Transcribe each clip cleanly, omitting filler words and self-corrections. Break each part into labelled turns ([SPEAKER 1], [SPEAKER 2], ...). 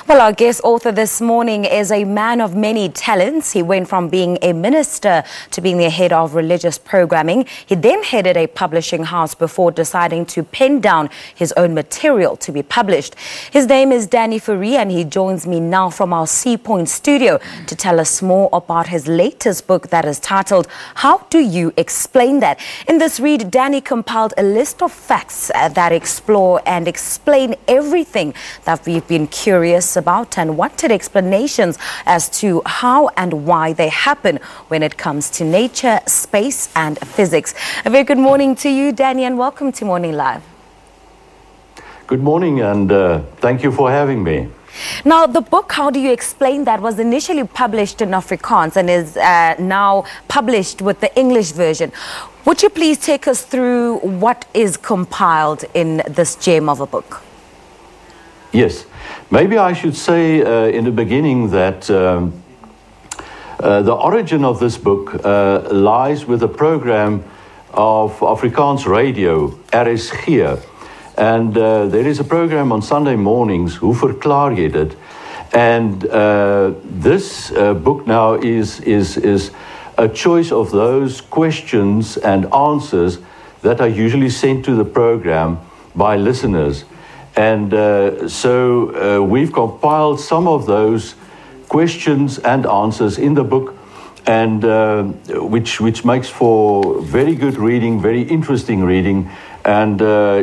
[SPEAKER 1] Well, our guest author this morning is a man of many talents. He went from being a minister to being the head of religious programming. He then headed a publishing house before deciding to pen down his own material to be published. His name is Danny Fourie, and he joins me now from our Seapoint studio to tell us more about his latest book that is titled, How Do You Explain That? In this read, Danny compiled a list of facts that explore and explain everything that we've been curious about and wanted explanations as to how and why they happen when it comes to nature, space and physics. A very good morning to you, Danny, and welcome to Morning Live.
[SPEAKER 2] Good morning, and thank you for having me.
[SPEAKER 1] Now, the book, How Do You Explain That, was initially published in Afrikaans and is now published with the English version. Would you please take us through what is compiled in this gem of a book?
[SPEAKER 2] Yes. Maybe I should say in the beginning that the origin of this book lies with a program of Afrikaans radio, RSG. And there is a program on Sunday mornings, Hoe verklaar jy dit? And this book now is a choice of those questions and answers that are usually sent to the program by listeners. And so we've compiled some of those questions and answers in the book, and which makes for very good reading, very interesting reading, and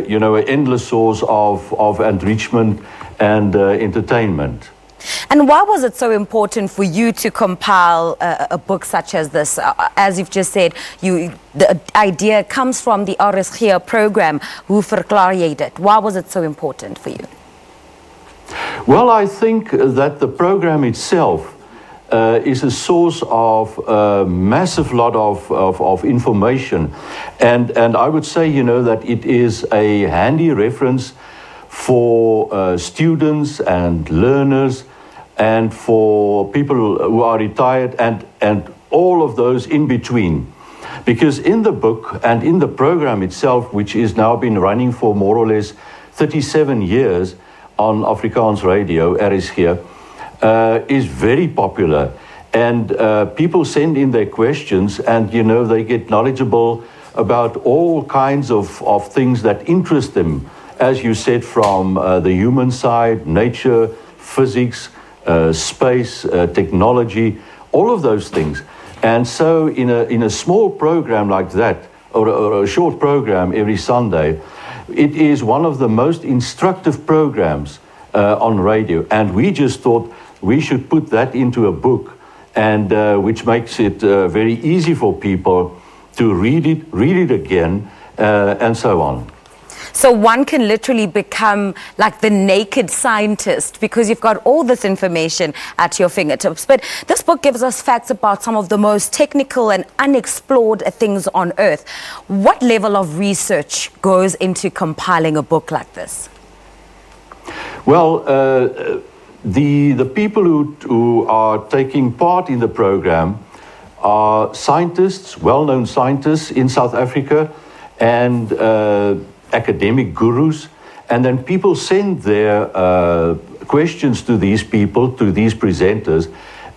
[SPEAKER 2] you know, an endless source of enrichment and entertainment.
[SPEAKER 1] And why was it so important for you to compile a book such as this? As you've just said, the idea comes from the RSG program, Hoe verklaar jy dit? Why was it so important for you?
[SPEAKER 2] Well, I think that the program itself is a source of a massive lot of information. And I would say, you know, that it is a handy reference for students and learners, and for people who are retired and all of those in between. Because in the book and in the program itself, which has now been running for more or less 37 years on Afrikaans radio, RSG, is very popular. And people send in their questions, and you know, they get knowledgeable about all kinds of things that interest them, as you said, from the human side, nature, physics, space, technology, all of those things. And so in a small program like that, or a short program every Sunday, it is one of the most instructive programs on radio. And we just thought we should put that into a book, and which makes it very easy for people to read it again, and so on.
[SPEAKER 1] So one can literally become like the naked scientist because you've got all this information at your fingertips. But this book gives us facts about some of the most technical and unexplored things on Earth. What level of research goes into compiling a book like this?
[SPEAKER 2] Well, the people who are taking part in the program are scientists, well-known scientists in South Africa, and academic gurus, and then people send their questions to these people, to these presenters,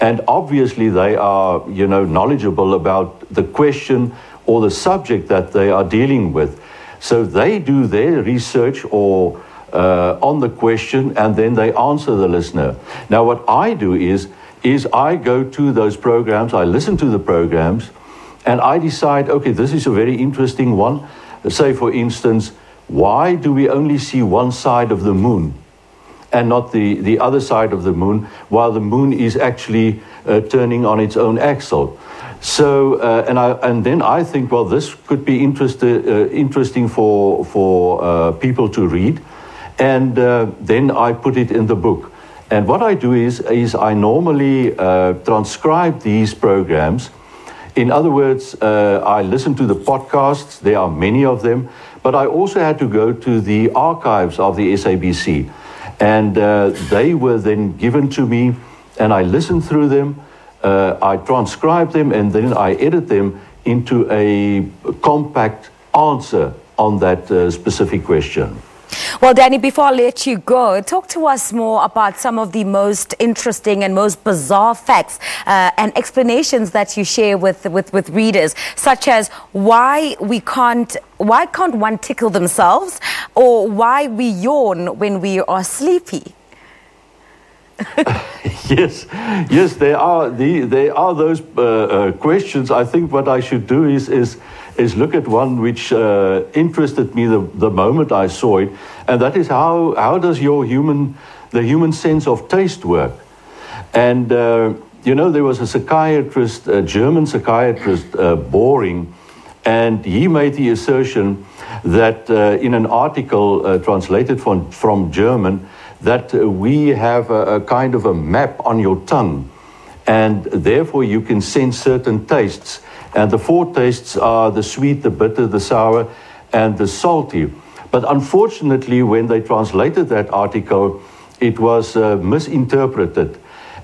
[SPEAKER 2] and obviously they are, you know, knowledgeable about the question or the subject that they are dealing with. So they do their research or on the question, and then they answer the listener. Now what I do is I go to those programs, I listen to the programs, and I decide, okay, this is a very interesting one. Say, for instance, why do we only see one side of the moon and not the other side of the moon, while the moon is actually turning on its own axle? So, and then I think, well, this could be interesting for people to read, and then I put it in the book. And what I do is I normally transcribe these programs. In other words, I listen to the podcasts, there are many of them, but I also had to go to the archives of the SABC. And they were then given to me, and I listened through them, I transcribed them, and then I edit them into a compact answer on that specific question.
[SPEAKER 1] Well, Danny, before I let you go, talk to us more about some of the most interesting and most bizarre facts and explanations that you share with readers, such as why can't one tickle themselves, or why we yawn when we are sleepy.
[SPEAKER 2] Yes, there are those questions. I think what I should do is look at one which interested me the moment I saw it, and that is how does the human sense of taste work? And you know, there was a psychiatrist, a German psychiatrist, Boring, and he made the assertion that in an article translated from German, that we have a kind of a map on your tongue, and therefore you can sense certain tastes. And the 4 tastes are the sweet, the bitter, the sour, and the salty. But unfortunately, when they translated that article, it was misinterpreted.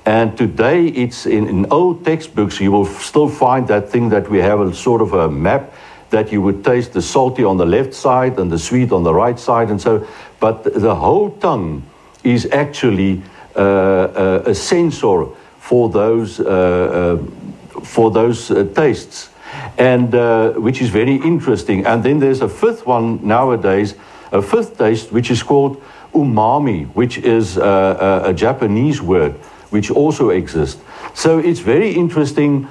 [SPEAKER 2] And today, it's in old textbooks, you will still find that thing that we have a sort of a map that you would taste the salty on the left side and the sweet on the right side, and so. But the whole tongue is actually a sensor for those tastes, and which is very interesting. And then there's a 5th one nowadays, a 5th taste, which is called umami, which is a Japanese word, which also exists. So it's very interesting,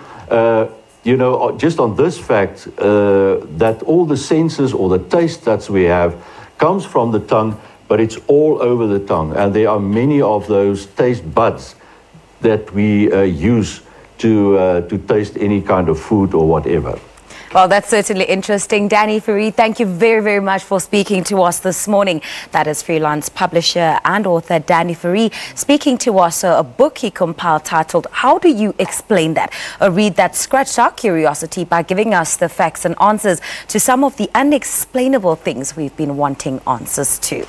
[SPEAKER 2] you know, just on this fact, that all the senses or the taste that we have comes from the tongue, but it's all over the tongue. And there are many of those taste buds that we use to taste any kind of food or whatever.
[SPEAKER 1] Well, that's certainly interesting. Danny Fourie, thank you very, very much for speaking to us this morning. That is freelance publisher and author Danny Fourie speaking to us a book he compiled titled How Do You Explain That? A read that scratched our curiosity by giving us the facts and answers to some of the unexplainable things we've been wanting answers to.